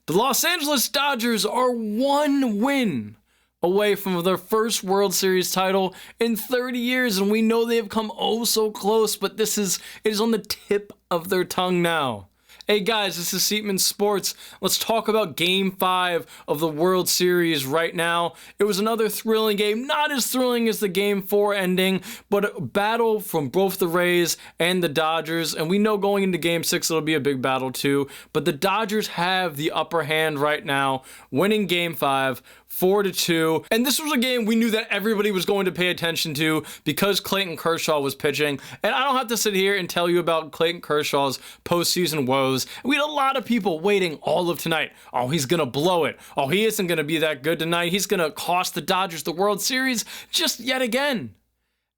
The Los Angeles Dodgers are one win away from their first World Series title in 30 years, and we know they have come oh so close, but it is on the tip of their tongue now. Hey guys, this is Seatman Sports. Let's talk about Game 5 of the World Series right now. It was another thrilling game, not as thrilling as the Game 4 ending, but a battle from both the Rays and the Dodgers. And we know going into Game 6 it'll be a big battle too, but the Dodgers have the upper hand right now, winning Game 5 4-2. And this was a game we knew that everybody was going to pay attention to because Clayton Kershaw was pitching. And I don't have to sit here and tell you about Clayton Kershaw's postseason woes. We had a lot of people waiting all of tonight. Oh, he's going to blow it. Oh, he isn't going to be that good tonight. He's going to cost the Dodgers the World Series just yet again.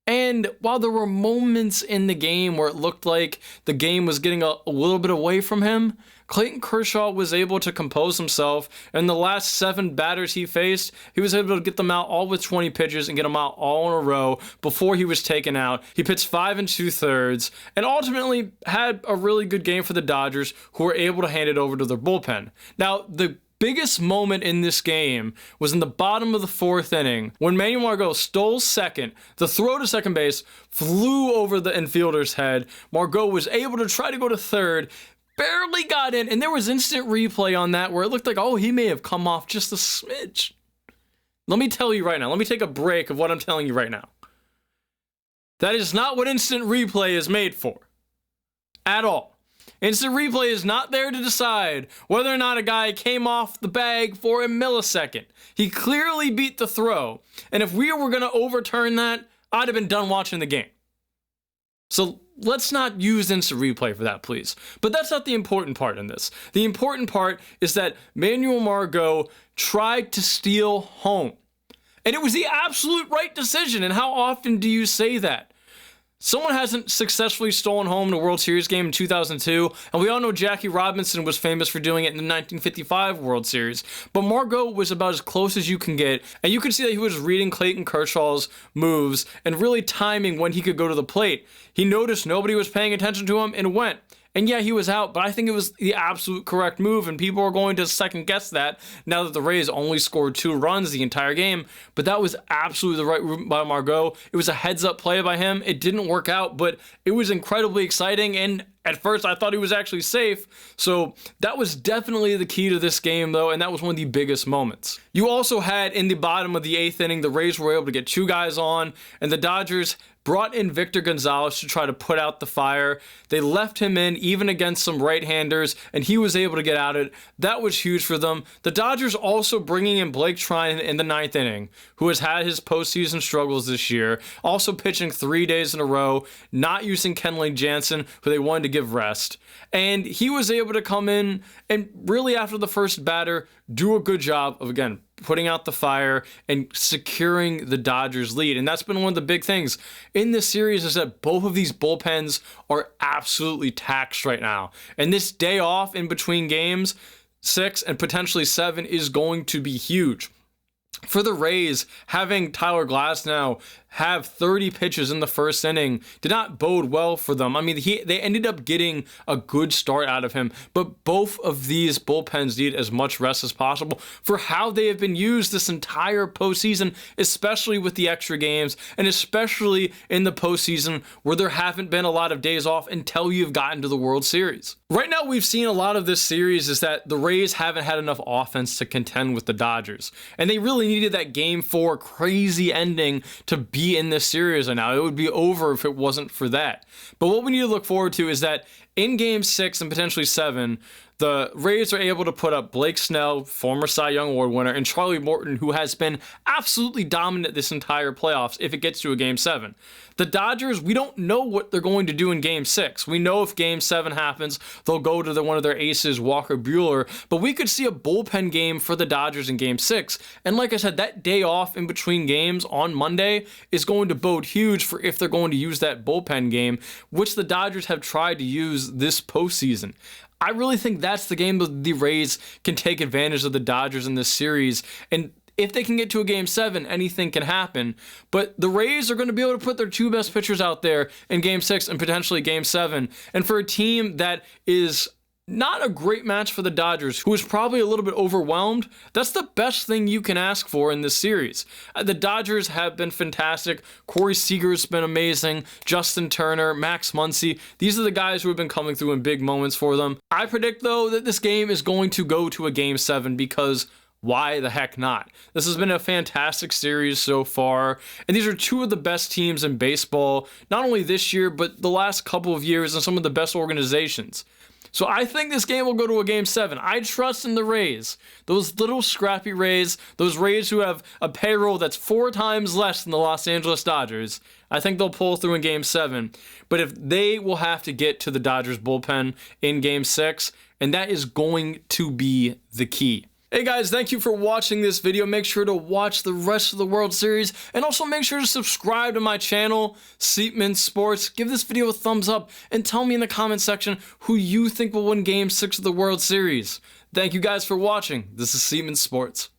And while there were moments in the game where it looked like the game was getting a little bit away from him, Clayton Kershaw was able to compose himself. And the last 7 batters he faced, he was able to get them out all with 20 pitches and get them out all in a row before he was taken out. He pitched 5 2/3 and ultimately had a really good game for the Dodgers, who were able to hand it over to their bullpen. Now, the biggest moment in this game was in the bottom of the 4th inning when Manuel Margot stole second. The throw to second base flew over the infielder's head. Margot was able to try to go to third, barely got in, and there was instant replay on that where it looked like, oh, he may have come off just a smidge. Let me tell you right now. Let me take a break of what I'm telling you right now. That is not what instant replay is made for. At all. Instant replay is not there to decide whether or not a guy came off the bag for a millisecond. He clearly beat the throw. And if we were going to overturn that, I'd have been done watching the game. So let's not use instant replay for that, please. But that's not the important part in this. The important part is that Manuel Margot tried to steal home. And it was the absolute right decision. And how often do you say that? Someone hasn't successfully stolen home in a World Series game in 2002, and we all know Jackie Robinson was famous for doing it in the 1955 World Series. But Margot was about as close as you can get, and you can see that he was reading Clayton Kershaw's moves and really timing when he could go to the plate. He noticed nobody was paying attention to him and went. And yeah, he was out, but I think it was the absolute correct move, and people are going to second guess that now that the Rays only scored 2 runs the entire game. But that was absolutely the right move by Margot. It was a heads-up play by him. It didn't work out, but it was incredibly exciting, and at first I thought he was actually safe. So that was definitely the key to this game, though, and that was one of the biggest moments. You also had, in the bottom of the 8th inning, the Rays were able to get 2 guys on, and the Dodgers brought in Victor Gonzalez to try to put out the fire. They left him in even against some right-handers, and he was able to get out it. That was huge for them. The Dodgers also bringing in Blake Treinen in the 9th inning, who has had his postseason struggles this year, also pitching 3 days in a row, not using Kenley Jansen, who they wanted to give rest. And he was able to come in and really, after the first batter, do a good job of, again, putting out the fire and securing the Dodgers lead. And that's been one of the big things in this series, is that both of these bullpens are absolutely taxed right now. And this day off in between games 6 and potentially 7 is going to be huge. For the Rays, having Tyler Glasnow have 30 pitches in the first inning did not bode well for them. I mean, they ended up getting a good start out of him, but both of these bullpens need as much rest as possible for how they have been used this entire postseason, especially with the extra games, and especially in the postseason where there haven't been a lot of days off until you've gotten to the World Series. Right now, we've seen a lot of this series is that the Rays haven't had enough offense to contend with the Dodgers, and they really needed that Game 4 crazy ending to be in this series right now. It would be over if it wasn't for that. But what we need to look forward to is that in Game 6 and potentially 7, the Rays are able to put up Blake Snell, former Cy Young Award winner, and Charlie Morton, who has been absolutely dominant this entire playoffs if it gets to a Game 7. The Dodgers, we don't know what they're going to do in Game 6. We know if Game 7 happens, they'll go to one of their aces, Walker Buehler, but we could see a bullpen game for the Dodgers in Game 6. And like I said, that day off in between games on Monday is going to bode huge for if they're going to use that bullpen game, which the Dodgers have tried to use this postseason. I really think that's the game that the Rays can take advantage of the Dodgers in this series. And if they can get to a Game 7, anything can happen. But the Rays are going to be able to put their 2 best pitchers out there in Game 6 and potentially Game 7. And for a team that is not a great match for the Dodgers, who is probably a little bit overwhelmed. That's the best thing you can ask for in this series. The Dodgers have been fantastic. Corey Seager's been amazing. Justin Turner, Max Muncy. These are the guys who have been coming through in big moments for them. I predict, though, that this game is going to go to a Game 7 because why the heck not? This has been a fantastic series so far, and these are two of the best teams in baseball, not only this year, but the last couple of years, and some of the best organizations. So I think this game will go to a Game 7. I trust in the Rays. Those little scrappy Rays, those Rays who have a payroll that's 4 times less than the Los Angeles Dodgers. I think they'll pull through in Game 7. But if they will have to get to the Dodgers bullpen in Game 6, and that is going to be the key. Hey guys, thank you for watching this video. Make sure to watch the rest of the World Series, and also make sure to subscribe to my channel, Seatman Sports. Give this video a thumbs up, and tell me in the comment section who you think will win Game 6 of the World Series. Thank you guys for watching. This is Seatman Sports.